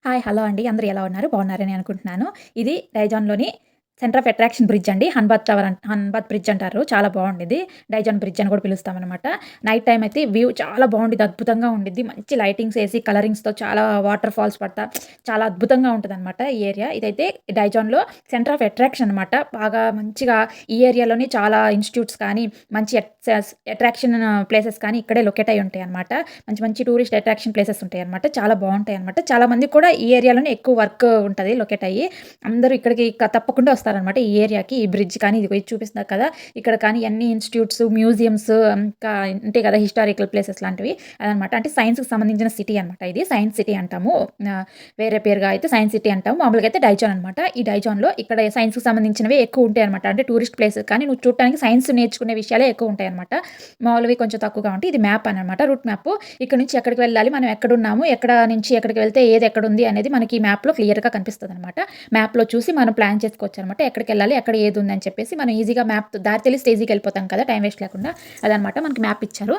Hi. Hello అండి. అందరూ ఎలా ఉన్నారు? బాగున్నారని అనుకుంటున్నాను. ఇది డైజాన్‌లోని సెంటర్ ఆఫ్ అట్రాక్షన్ బ్రిడ్జ్ అండి. హన్‌బాత్ బ్రిడ్జ్ అంటారు. చాలా బావుండిద్ది. డైజాన్ బ్రిడ్జ్ అని కూడా పిలుస్తామనమాట. నైట్ టైమ్ అయితే వ్యూ చాలా బావుండిద్ది. అద్భుతంగా ఉండిద్ది. మంచి లైటింగ్స్ ఏసి కలరింగ్స్‌తో చాలా వాటర్ ఫాల్స్ పడతా చాలా అద్భుతంగా ఉంటదనమాట ఈ ఏరియా. ఇదైతే డైజాన్‌లో సెంటర్ ఆఫ్ అట్రాక్షన్ అనమాట. బాగా మంచిగా ఈ ఏరియాలోని చాలా ఇన్‌స్టిట్యూట్స్ కానీ, మంచి అట్రాక్షన్ ప్లేసెస్ కానీ ఇక్కడే లొకేట్ అయ్యి ఉంటాయనమాట. మంచి మంచి టూరిస్ట్ అట్రాక్షన్ ప్లేసెస్ ఉంటాయనమాట. చాలా బావుంటాయనమాట. చాలా మందికి కూడా ఈ ఏరియాలోనే ఎక్కువ వర్క్ ఉంటది లొకేట్ అయ్యి. అందరూ ఇక్కడికి తప్పకుండా వస్తారనమాట ఈ ఏరియాకి. ఈ బ్రిడ్జ్ కానీ ఇదిగో ఇది చూపిస్తున్నారు కదా! ఇక్కడ కానీ అన్ని ఇన్‌స్టిట్యూట్స్, మ్యూజియమ్స్ ఇంకా ఉంటాయి కదా! హిస్టారికల్ ప్లేసెస్ లాంటివి అదనమాట. అంటే సైన్స్‌కి సంబంధించిన సిటీ అనమాట ఇది. సైన్స్ సిటీ అంటాము. వేరే పేరుగా అయితే సైన్స్ సిటీ అంటాము. మామూలుగా అయితే డైజాన్ అనమాట. ఈ డైజాన్‌లో ఇక్కడ సైన్స్‌కి సంబంధించినవే ఎక్కువ ఉంటాయనమాట. అంటే టూరిస్ట్ ప్లేస్ కానీ నువ్వు చూడటానికి సైన్స్ నేర్చుకునే విషయాలే ఎక్కువ ఉంటాయనమాట. మామూలువి కొంచెం తక్కువగా ఉంటాయి. ఇది మ్యాప్ అనమాట. Route map. ఇక్కడ నుంచి ఎక్కడికి వెళ్ళాలి, మనం ఎక్కడున్నాము, ఎక్కడ నుంచి ఎక్కడికి వెళ్తే ఏది ఎక్కడుంది అనేది మనకి ఈ మ్యాప్‌లో క్లియర్‌గా కనిపిస్తదనమాట. మ్యాప్‌లో చూసి మనం ప్లాన్ చేసుకోవచ్చనమాట. ఎక్కడికెళ్ళాలి, ఎక్కడ ఏదుందని చెప్పేసి మనం ఈజీగా మ్యాప్ దారి తెలిస్తే ఈజీగా ఎళ్ళిపోతాం కదా! టైం వేస్ట్ లేకుండా. అదనమాట మనకి మ్యాప్ ఇచ్చారు.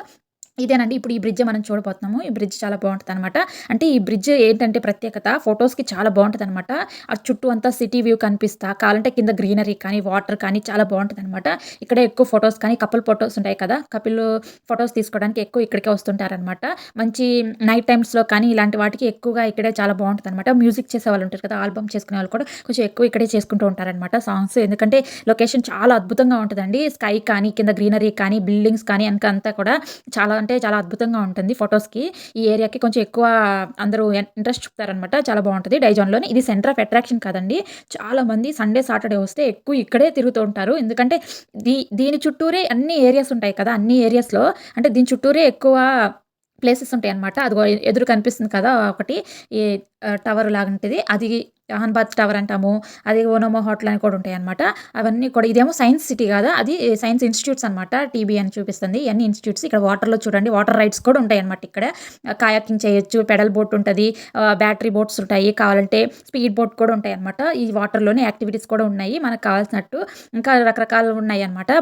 ఇదేనండి ఇప్పుడు ఈ బ్రిడ్జ్ మనం చూడబోతున్నాము. ఈ బ్రిడ్జ్ చాలా బావుంటదనమాట. అంటే ఈ బ్రిడ్జ్ ఏంటంటే ప్రత్యేకత ఫోటోస్‌కి చాలా బావుంటదనమాట. చుట్టూ అంతా సిటీ వ్యూ కనిపిస్తా, కావాలంటే కింద గ్రీనరీ కానీ, వాటర్ కానీ చాలా బావుంటదనమాట. ఇక్కడే ఎక్కువ ఫోటోస్ కానీ కపుల్ ఫోటోస్ ఉంటాయి కదా! కపుల్ ఫోటోస్ తీసుకోవడానికి ఎక్కువ ఇక్కడికే వస్తుంటారనమాట. మంచి నైట్ టైమ్స్‌లో కానీ ఇలాంటి వాటికి ఎక్కువగా ఇక్కడే చాలా బావుంటదనమాట. మ్యూజిక్ చేసేవాళ్ళు ఉంటారు కదా! ఆల్బమ్ చేసుకునేవాళ్ళు కూడా కొంచెం ఎక్కువ ఇక్కడే చేసుకుంటూ ఉంటారనమాట సాంగ్స్. ఎందుకంటే లొకేషన్ చాలా అద్భుతంగా ఉంటదండి. స్కై కానీ, కింద గ్రీనరీ కానీ, బిల్డింగ్స్ కానీ ఎనకంతా కూడా చాలా అంటే చాలా అద్భుతంగా ఉంటుంది ఫోటోస్‌కి. ఈ ఏరియాకి కొంచెం ఎక్కువ అందరూ ఇంట్రెస్ట్ చూపుతారనమాట. చాలా బావుంటది డైజాన్‌లోని. ఇది సెంటర్ ఆఫ్ అట్రాక్షన్ కాదండి. చాలామంది సండే, సాటర్‌డే వస్తే ఎక్కువ ఇక్కడే తిరుగుతూ ఉంటారు. ఎందుకంటే దీని చుట్టూరే అన్ని ఏరియాస్ ఉంటాయి కదా! అన్ని ఏరియాస్‌లో అంటే దీని చుట్టూరే ఎక్కువ ప్లేసెస్ ఉంటాయన్నమాట. అదిగో ఎదురు కనిపిస్తుంది కదా! ఒకటి ఈ టవర్ లాంటిది. అది హన్‌బాత్ టవర్ అంటాము. అది ఓనోమో హోటల్ అని కూడా ఉంటాయన్నమాట. అవన్నీ కూడా ఇదేమో సైన్స్ సిటీ కాదా! అది సైన్స్ ఇన్‌స్టిట్యూట్స్ అనమాట. టీబీ అని చూపిస్తుంది. ఇయన్నీ ఇన్‌స్టిట్యూట్స్. ఇక్కడ వాటర్‌లో చూడండి వాటర్ రైడ్స్ కూడా ఉంటాయన్నమాట ఇక్కడ. కయాకింగ్ చేయొచ్చు. పెడల్ బోట్ ఉంటది. బ్యాటరీ బోట్స్ ఉంటాయి. కావాలంటే స్పీడ్ బోట్ కూడా ఉంటాయన్నమాట. ఈ వాటర్‌లోనే యాక్టివిటీస్ కూడా ఉన్నాయి. మనకు కావాల్సినట్టు. ఇంకా రకరకాలు ఉన్నాయన్నమాట.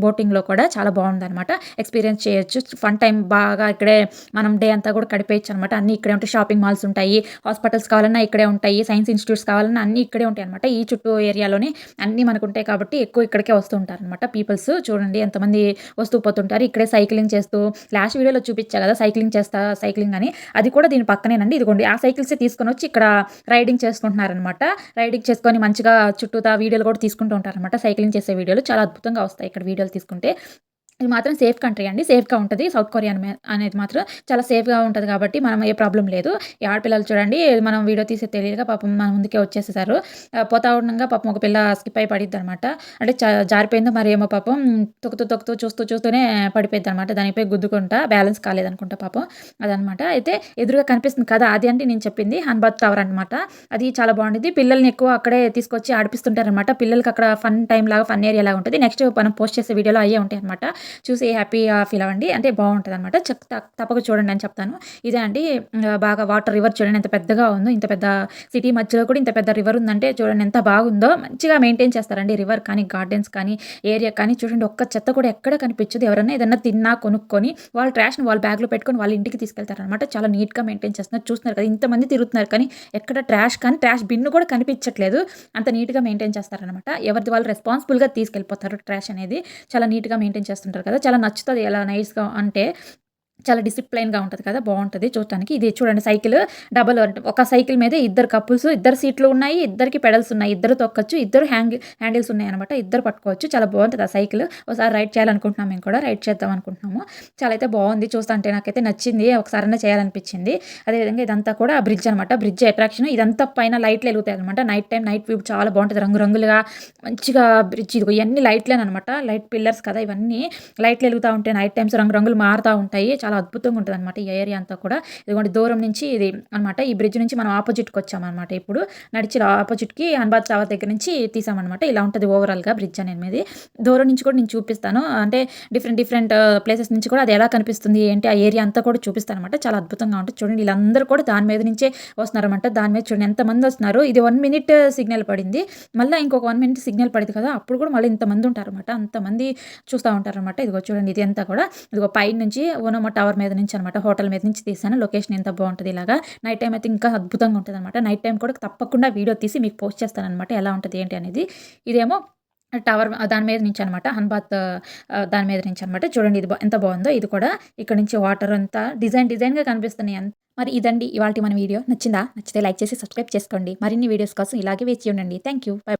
బోటింగ్‌లో కూడా చాలా బావుందన్నమాట. ఎక్స్‌పీరియన్స్ చేయొచ్చు. ఫన్ టైమ్ బాగా ఇక్కడే మనం డే అంతా కూడా గడిపేయొచ్చనమాట. అన్నీ ఇక్కడే ఉంటాయి. షాపింగ్ మాల్స్ ఉంటాయి. హాస్పిటల్స్ కావాలన్నా ఇక్కడే ఉంటాయి. సైన్స్ ఇన్‌స్టిట్యూట్స్ కావాలన్నా అన్నీ ఇక్కడే ఉంటాయనమాట. ఈ చుట్టూ ఏరియాలోనే అన్నీ మనకుంటాయి కాబట్టి ఎక్కువ ఇక్కడికే వస్తూ ఉంటారనమాట పీపుల్స్. చూడండి ఎంతమంది వస్తూ పోతుంటారు. ఇక్కడే సైక్లింగ్ చేస్తూ లాస్ట్ వీడియోలో చూపిచ్చా గదా! సైక్లింగ్ అని. అది కూడా దీని పక్కనేనండి. ఇదిగోండి ఆ సైకిల్సే తీసుకొనొచ్చి ఇక్కడ రైడింగ్ చేసుకుంటున్నారనమాట. రైడింగ్ చేసుకొని మంచిగా చుట్టూతా వీడియోలు కూడా తీసుకుంటూ ఉంటారనమాట. సైక్లింగ్ చేసే వీడియోలు చాలా అద్భుతంగా వస్తాయి ఇక్కడ వీడియోలు తీసుకుంటే. ఇది మాత్రం సేఫ్ కంట్రీ అండి. సేఫ్‌గా ఉంటది. సౌత్ కొరియా అనేది మాత్రం చాలా సేఫ్‌గా ఉంటది కాబట్టి మనం ఏ ప్రాబ్లమ్ లేదు. ఈ ఆడపిల్లలు చూడండి మనం వీడియో తీసేది తెలియక పాపం మన ముందుకే వచ్చేసేసారు. పోతా ఉండంగా పాపం ఒక పిల్ల స్కిప్ అయి పడిద్దనమాట. అంటే జారిపోయిందో మరేమో పాపం తొక్కుతూ చూస్తూనే పడిపోయిద్దనమాట. దానిపై గుద్దుకుంటా బ్యాలెన్స్ కాలేదనుకుంటా పాపం. అదనమాట. అయితే ఎదురుగా కనిపిస్తుంది కదా! అది అండి నేను చెప్పింది హన్‌బాత్ టవర్ అనమాట. అది చాలా బావుండిద్ది. పిల్లల్ని ఎక్కువ అక్కడే తీసుకొచ్చి ఆడిపిస్తుంటారనమాట. పిల్లలకి అక్కడ ఫన్ టైమ్ లాగా, ఫన్ ఏరియా లాగా ఉంటది. నెక్స్ట్ మనం పోస్ట్ చేసే వీడియోలో అయ్యే ఉంటాయనమాట. చూసి హ్యాపీగా ఫీల్ అవ్వండి. అంటే బావుంటదనమాట. తప్పక చూడండి అని చెప్తాను. ఇదే అండి బాగా వాటర్ రివర్ చూడండి ఎంత పెద్దగా ఉందో. ఇంత పెద్ద సిటీ మధ్యలో కూడా ఇంత పెద్ద రివర్ ఉందంటే చూడండి ఎంత బాగుందో. మంచిగా మెయింటైన్ చేస్తారండి రివర్ కానీ, గార్డెన్స్ కానీ, ఏరియా కానీ చూడండి ఒక్క చెత్త కూడా ఎక్కడ కనిపించదు. ఎవరన్నా ఏదన్నా తిన్నా కొనుక్కొని వాళ్ళ ట్రాష్‌ని వాళ్ళ బ్యాగ్‌లో పెట్టుకొని వాళ్ళ ఇంటికి తీసుకెళ్తారనమాట. చాలా నీట్‌గా మెయింటైన్ చేస్తున్నారు. చూస్తున్నారు కదా! ఇంతమంది తిరుగుతున్నారు కానీ ఎక్కడ ట్రాష్ కానీ ట్రాష్ బిన్ కూడా కనిపించట్లేదు. అంత నీట్‌గా మెయింటైన్ చేస్తారనమాట. ఎవరిది వాళ్ళు రెస్పాన్సిబుల్‌గా తీసుకెళ్ళిపోతారు ట్రాష్ అనేది. చాలా నీట్‌గా మెయింటైన్ చేస్తుంటారు కదా! చాలా నచ్చుతది ఎలా నైస్‌గా అంటే చాలా డిసిప్లైన్‌గా ఉంటది కదా! బావుంటది చూడటానికి. ఇది చూడండి సైకిల్ డబల్ అంటే ఒక సైకిల్ మీదే ఇద్దరు కపుల్స్, ఇద్దరు సీట్లు ఉన్నాయి. ఇద్దరికి పెడల్స్ ఉన్నాయి. ఇద్దరు తొక్కచ్చు. ఇద్దరు హ్యాండిల్స్ ఉన్నాయన్నమాట. ఇద్దరు పట్టుకోవచ్చు. చాలా బావుంటది ఆ సైకిల్. ఒకసారి రైడ్ చేయాలనుకుంటున్నాం మేము కూడా. రైడ్ చేద్దాం అనుకుంటున్నాము. చాలా అయితే బావుంది. చూస్తంటే నాకైతే నచ్చింది. ఒకసారన్నా చేయాలనిపించింది. అదేవిధంగా ఇదంతా కూడా బ్రిడ్జ్ అనమాట. Bridge attraction. ఇదంతా పైన లైట్లు ఎలుగుతాయన్నమాట. నైట్ టైమ్ నైట్ వ్యూ చాలా బావుంటది. రంగురంగులుగా మంచిగా బ్రిడ్జ్ ఇదిగో ఇయన్నీ లైట్లేననమాట. లైట్ పిల్లర్స్ కదా! ఇవన్నీ లైట్లు ఎలుగుతా ఉంటాయి. నైట్ టైమ్స్ రంగురంగులు మారుతా ఉంటాయి. చాలా అద్భుతంగా ఉంటదనమాట ఈ ఏరియా అంతా కూడా. ఇదిగోండి దూరం నుంచి ఇది అనమాట. ఈ బ్రిడ్జ్ నుంచి మనం ఆపోజిట్‌కొచ్చామనమాట ఇప్పుడు. నడిచి ఆపోజిట్‌కి హన్‌బాత్ టవర్ దగ్గర నుంచి తీసామనమాట. ఇలా ఉంటది ఓవరాల్‌గా బ్రిడ్జ్ అనేది. దూరం నుంచి కూడా నేను చూపిస్తాను. అంటే డిఫరెంట్ ప్లేసెస్ నుంచి కూడా అది ఎలా కనిపిస్తుంది ఏంటి ఆ ఏరియా అంతా కూడా చూపిస్తాననమాట. చాలా అద్భుతంగా ఉంటది. చూడండి వీళ్ళందరూ కూడా దాని మీద నుంచే వస్తున్నారనమాట. దాని మీద చూడండి ఎంతమందొస్తున్నారు. ఇది 1 మినిట్ సిగ్నల్ పడింది. మళ్ళా ఇంకొక 1 మినిట్ సిగ్నల్ పడిద్ది కదా! అప్పుడు కూడా మళ్ళీ ఇంతమంది ఉంటారనమాట. అంతమంది చూస్తా ఉంటారనమాట. ఇదిగో చూడండి ఇదంతా కూడా ఇదిగో పైనుంచి ఓనోమా టవర్ టవర్ మీద నుంచి అనమాట. హోటల్ మీద నుంచి తీశాను. లొకేషన్ ఎంత బావుంటది ఇలాగా. నైట్ టైమ్ అయితే ఇంకా అద్భుతంగా ఉంటదనమాట. నైట్ టైమ్ కూడా తప్పకుండా వీడియో తీసి మీకు పోస్ట్ చేస్తాననమాట. ఎలా ఉంటది ఏంటి అనేది. ఇదేమో టవర్ దాని మీద నుంచి అనమాట. హన్బాత్ దాని మీద నుంచి అనమాట. చూడండి ఇది ఎంత బావుందో. ఇది కూడా ఇక్కడ నుంచి వాటర్ అంతా డిజైన్‌గా కనిపిస్తున్నాయి. మరి ఇదండి ఇవాల్టి మన వీడియో. నచ్చిందా? నచ్చితే లైక్ చేసి సబ్స్క్రైబ్ చేసుకోండి. మరిన్ని వీడియోస్ కోసం ఇలాగే వేచి ఉండండి. Thank you. బై.